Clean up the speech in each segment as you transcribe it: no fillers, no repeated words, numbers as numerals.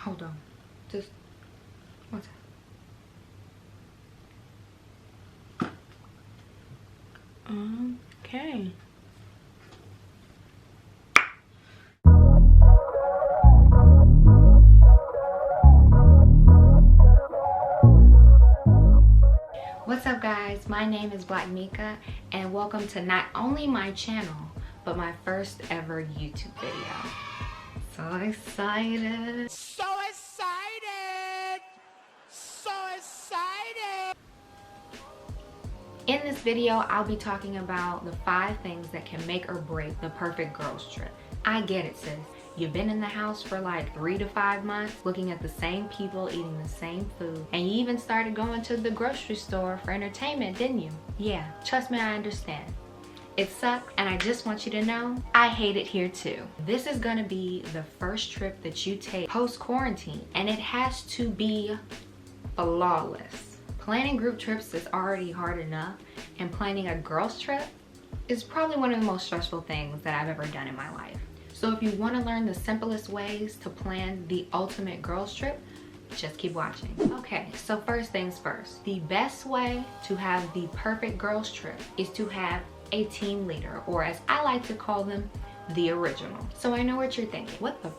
Hold on. Just one time. Okay. What's up guys, my name is Blvck Mika and welcome to not only my channel but my first ever YouTube video. So excited. So excited! So excited! In this video, I'll be talking about the 5 things that can make or break the perfect girls trip. I get it, sis. You've been in the house for like 3 to 5 months, looking at the same people, eating the same food, and you even started going to the grocery store for entertainment, didn't you? Yeah, trust me, I understand. It sucks, and I just want you to know, I hate it here too. This is gonna be the first trip that you take post-quarantine, and it has to be flawless. Planning group trips is already hard enough, and planning a girls trip is probably one of the most stressful things that I've ever done in my life. So if you want to learn the simplest ways to plan the ultimate girls trip, just keep watching. Okay, so first things first. The best way to have the perfect girls trip is to have a team leader, or as I like to call them, the original. So I know what you're thinking. What the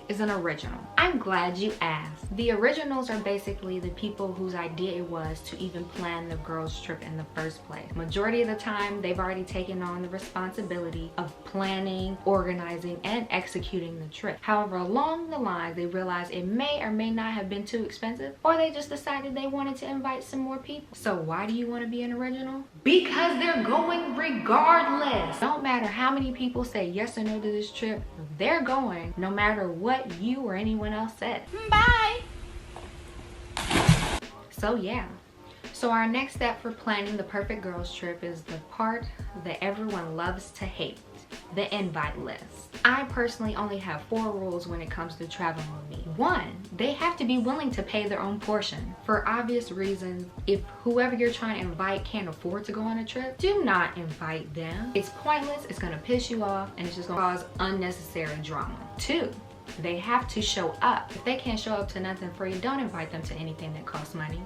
is an original? I'm glad you asked. The originals are basically the people whose idea it was to even plan the girls trip in the first place. Majority of the time, they've already taken on the responsibility of planning, organizing, and executing the trip. However, along the line, they realized it may or may not have been too expensive, or they just decided they wanted to invite some more people. So why do you want to be an original? Because they're going regardless. Don't matter how many people say yes or no to this trip, they're going no matter what you or anyone else said. Bye! So yeah. So our next step for planning the perfect girls trip is the part that everyone loves to hate, the invite list. I personally only have 4 rules when it comes to traveling with me. 1, they have to be willing to pay their own portion. For obvious reasons, if whoever you're trying to invite can't afford to go on a trip, do not invite them. It's pointless, it's gonna piss you off, and it's just gonna cause unnecessary drama. 2, they have to show up. If they can't show up to nothing free, don't invite them to anything that costs money.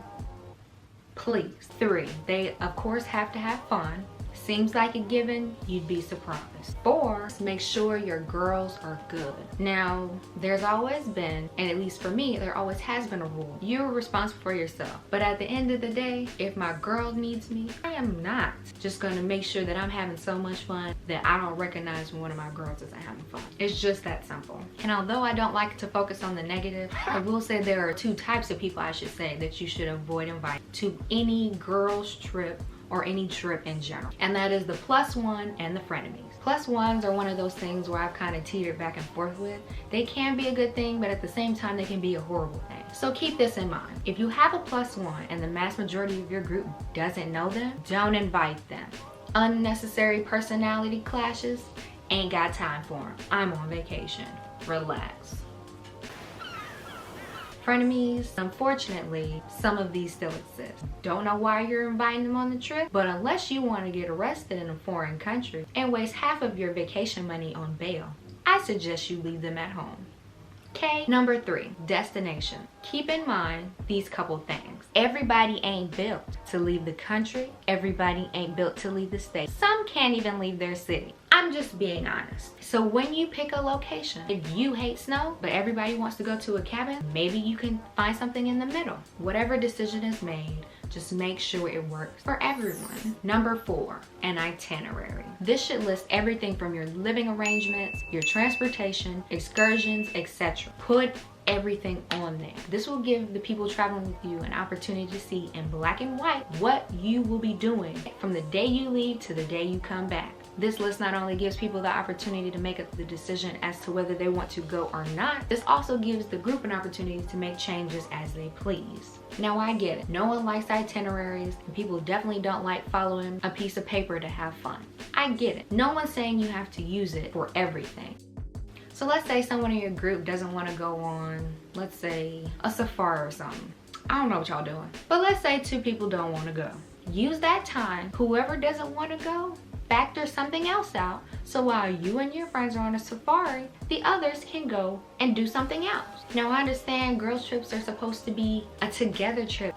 Please. 3, they of course have to have fun. Seems like a given, you'd be surprised. 4, make sure your girls are good. Now, there's always been, and at least for me, there always has been a rule. You're responsible for yourself. But at the end of the day, if my girl needs me, I am not just gonna make sure that I'm having so much fun that I don't recognize when one of my girls isn't having fun. It's just that simple. And although I don't like to focus on the negative, I will say there are 2 types of people, I should say, that you should avoid inviting to any girls trip or any trip in general. And that is the +1 and the frenemies. +1s are one of those things where I've kind of teetered back and forth with. They can be a good thing, but at the same time, they can be a horrible thing. So keep this in mind. If you have a +1 and the mass majority of your group doesn't know them, don't invite them. Unnecessary personality clashes, ain't got time for them. I'm on vacation. Relax. Frenemies, unfortunately, some of these still exist. Don't know why you're inviting them on the trip, but unless you want to get arrested in a foreign country and waste half of your vacation money on bail, I suggest you leave them at home. Okay, number 3, destination. Keep in mind these couple things. Everybody ain't built to leave the country. Everybody ain't built to leave the state. Some can't even leave their city. I'm just being honest. So when you pick a location, if you hate snow, but everybody wants to go to a cabin, maybe you can find something in the middle. Whatever decision is made, just make sure it works for everyone. Number 4, an itinerary. This should list everything from your living arrangements, your transportation, excursions, etc. Put everything on there. This will give the people traveling with you an opportunity to see in black and white what you will be doing from the day you leave to the day you come back. This list not only gives people the opportunity to make the decision as to whether they want to go or not, this also gives the group an opportunity to make changes as they please. Now I get it, no one likes itineraries and people definitely don't like following a piece of paper to have fun. I get it, no one's saying you have to use it for everything. So let's say someone in your group doesn't want to go on, let's say, a safari or something. I don't know what y'all doing, but let's say 2 people don't want to go. Use that time, whoever doesn't want to go, factor something else out, so while you and your friends are on a safari, the others can go and do something else. Now I understand girls trips are supposed to be a together trip.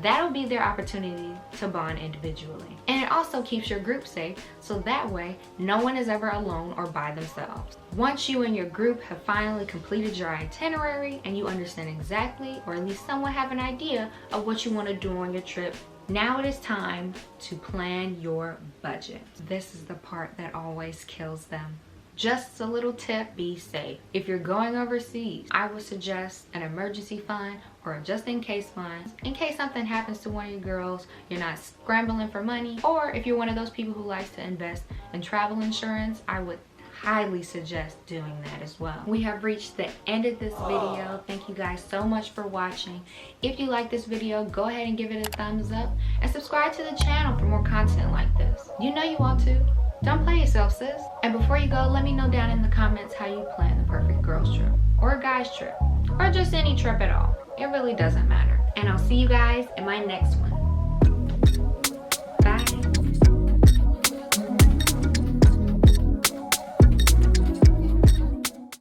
That'll be their opportunity to bond individually. And it also keeps your group safe, so that way no one is ever alone or by themselves. Once you and your group have finally completed your itinerary and you understand exactly, or at least somewhat have an idea of what you want to do on your trip, now it is time to plan your budget. This is the part that always kills them. Just a little tip, be safe. If you're going overseas, I would suggest an emergency fund or a just in case fund. In case something happens to one of your girls, you're not scrambling for money. Or if you're one of those people who likes to invest in travel insurance, I would highly suggest doing that as well. We have reached the end of this video. Thank you guys so much for watching. If you like this video, go ahead and give it a thumbs up and subscribe to the channel for more content like this. You know you want to. Don't play yourself, sis. And before you go, let me know down in the comments how you plan the perfect girls trip, or a guy's trip, or just any trip at all. It really doesn't matter. And I'll see you guys in my next one.